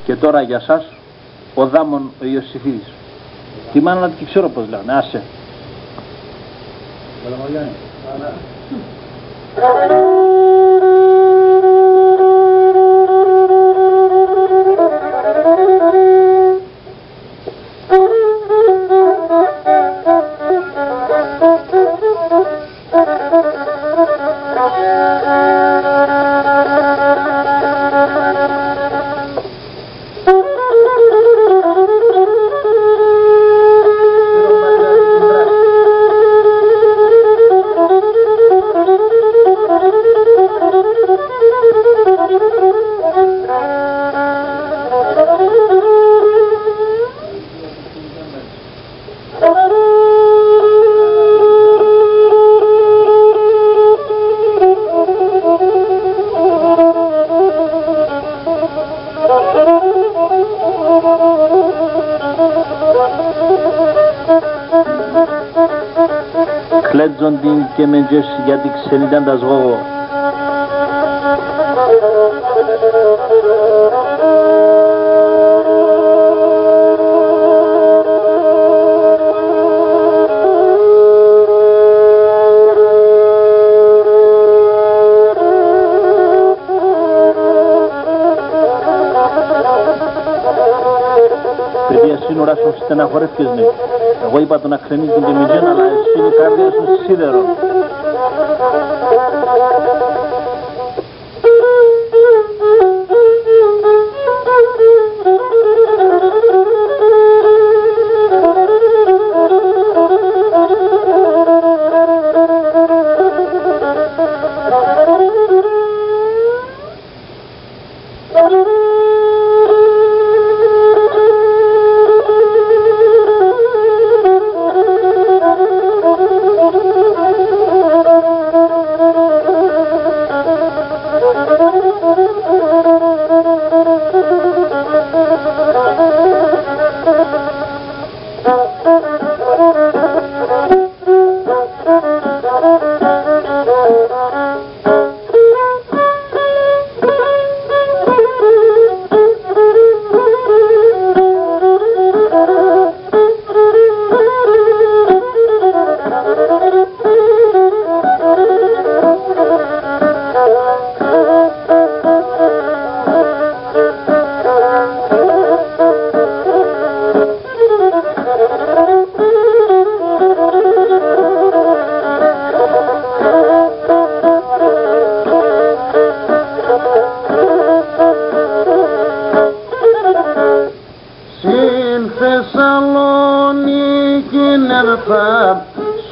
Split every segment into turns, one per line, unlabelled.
Και τώρα για σας, ο Δάμων ο Ιωσήφιδης. Τη μάνα και ξέρω πώς λένε, άσε. Κλέτζοντιν και μεντζες γιατί ξενήταν τα σγόγο. Παιδιά σύνορα σου στεναχωρέθηκες ναι. Εγώ είπα το να ξενίζουν και μηζένα, αλλά εσύ είναι η καρδιά σου σίδερο.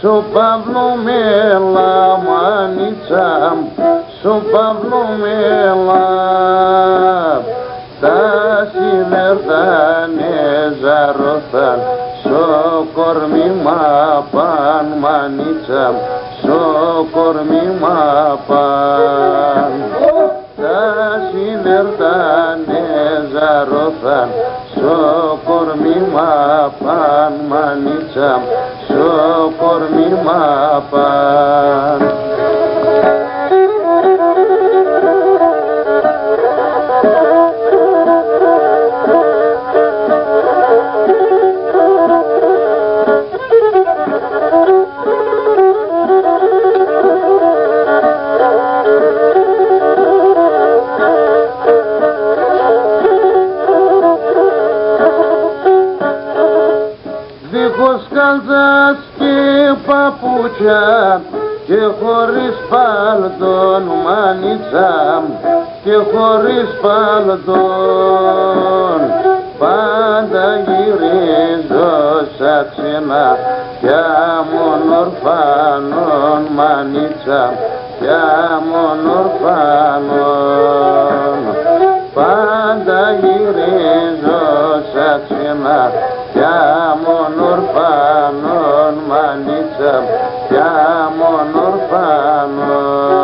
Σου Παύλου μέλα μανίτσα, σου Παύλου μέλα, τα σιδερτάνε ζαρωθάν, σου κορμί μαπάν μανίτσα, σου κορμί μαπάν. Τα σιδερτάνε ζαρωθάν, σου κορμί μαπάν μανίτσα, σου κορμί μαπάν. Δίχως καλτσάς και παπούτσια και χωρίς παλτόν μανίτσα και χωρίς παλτόν πάντα γυρίζω σαν ξένα πια μον ορφάνων μανίτσα πια μον ορφάνων πάντα γυρίζω σαν ξένα πια μον ορφάνων μανίτσα πια μον ορφάνων.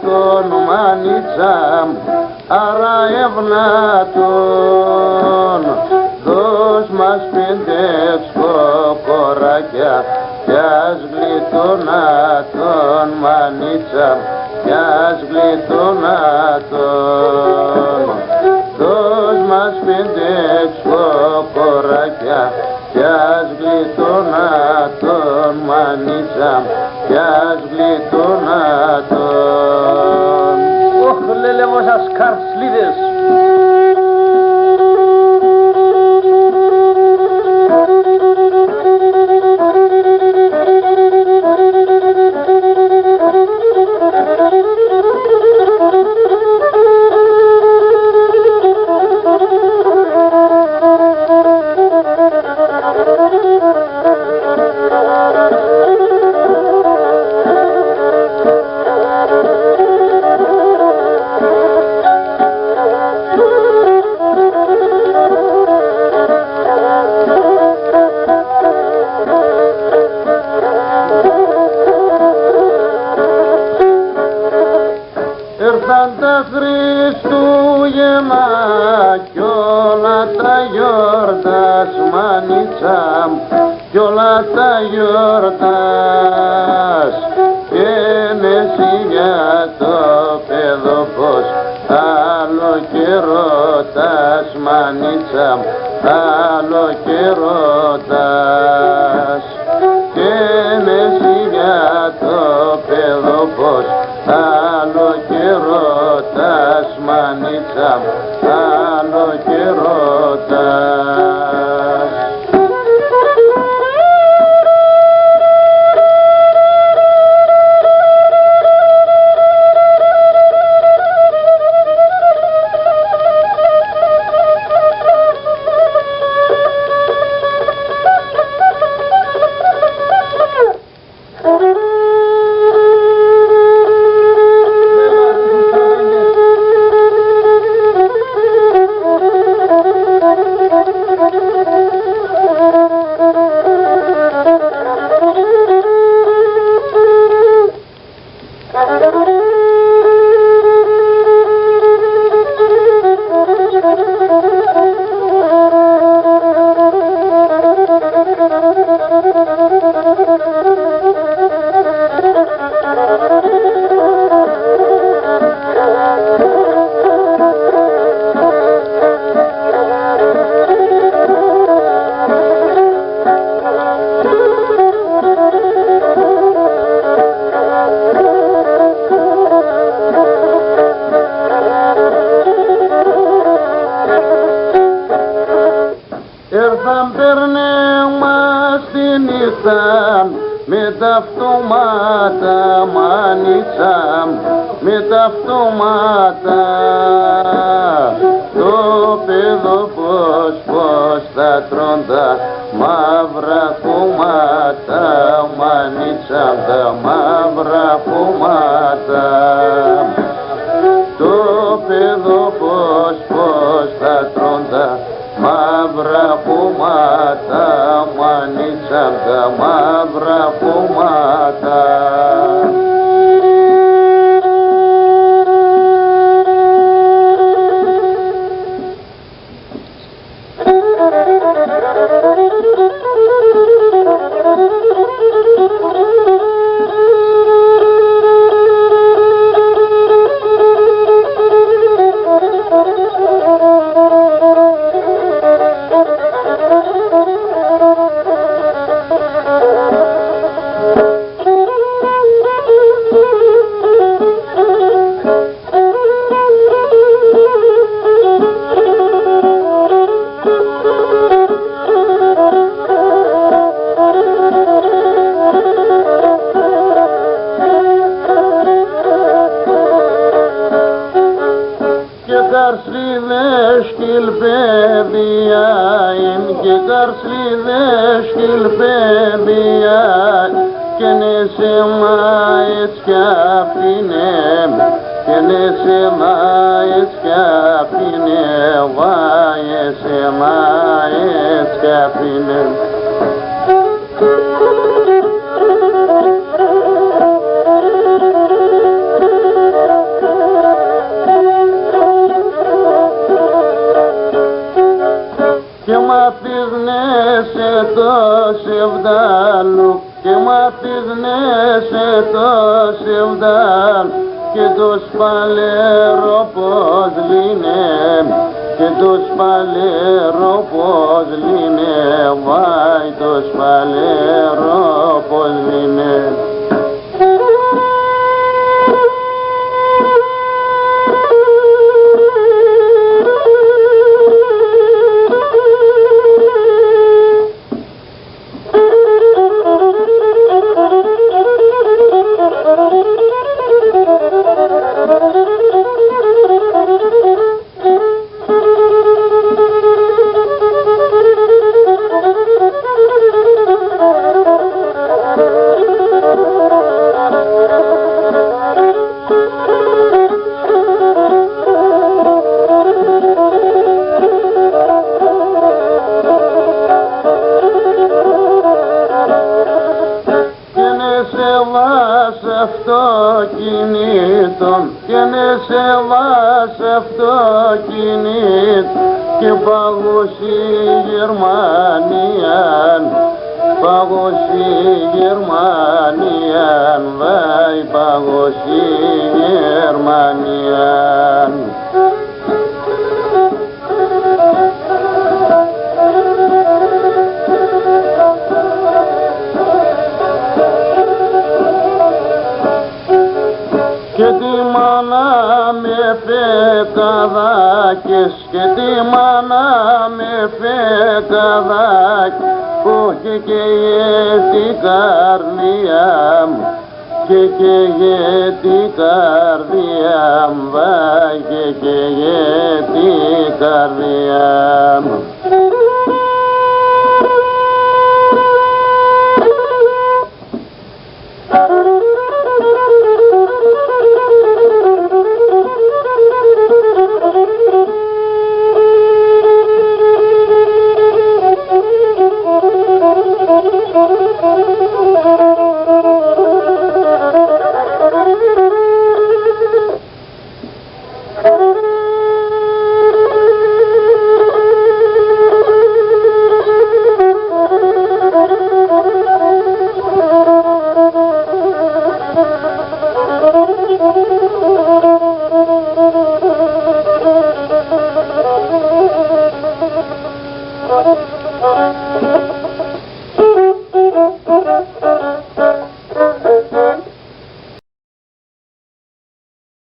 τον μανίτσαμ, άρα ευνάτων. Δώσ' μας 5-6 κοράκια κι ας γλιτώνα τον μανίτσαμ, κι ας γλιτώνα τον. Δώσ' μας 5-6 κοράκια κι ας γλιτώνα τον μανίτσαμ, κι ας γλιτώνα τον.
Ωχ, λελεύωσα σκαρσλίδες.
Ήρθαν τα Χριστούγεννα κι όλα τα γιορτάς, μανίτσαμ, κι όλα τα γιορτάς. Και εσύ για το παιδοφός άλλο και ρωτάς, μανίτσαμ, άλλο και ρωτάς. Και εσύ για το παιδοφός άλλο και ρωτάς, μανίτσαμ, άλλο και ρωτάς. Ήρθαν περνέμα στη νύχτα με τα αυτόματα, μανίτσαμ, με τα αυτόματα. Το παιδοφός πως θα τρώντα μαύρα χώματα, μανίτσαμ, τα μαύρα χώματα. Το παιδοφός πως θα τρώντα μαύρα χώματα, μανίτσαμ, τα μαύρα χώματα. καρσλίδες κυλπέδια και καρσλίδες κυλπέδια και νεσαι μάες κι απίνε και νεσαι μάες κι απίνε βάιεσαι μάες κι απίνε. μαθησνέσαι το σεβδάλου και μαθησνέσαι το σεβδάλ και το σπαλέρο πως λύνε και το σπαλέρο πως λύνε βάει το σπαλέρο πως λύνε. Αυτοκινήτων και ναι σε βάς αυτοκινήτ και παγώσει Γερμανίαν, παγώσει Γερμανίαν, βάει παγώσει Γερμανίαν. Και τη μάνα με φεκαδάκες και τη μάνα με φεκαδάκ που είχε και την καρδιά μου και την καρδιά μου βάγε και την καρδιά μου.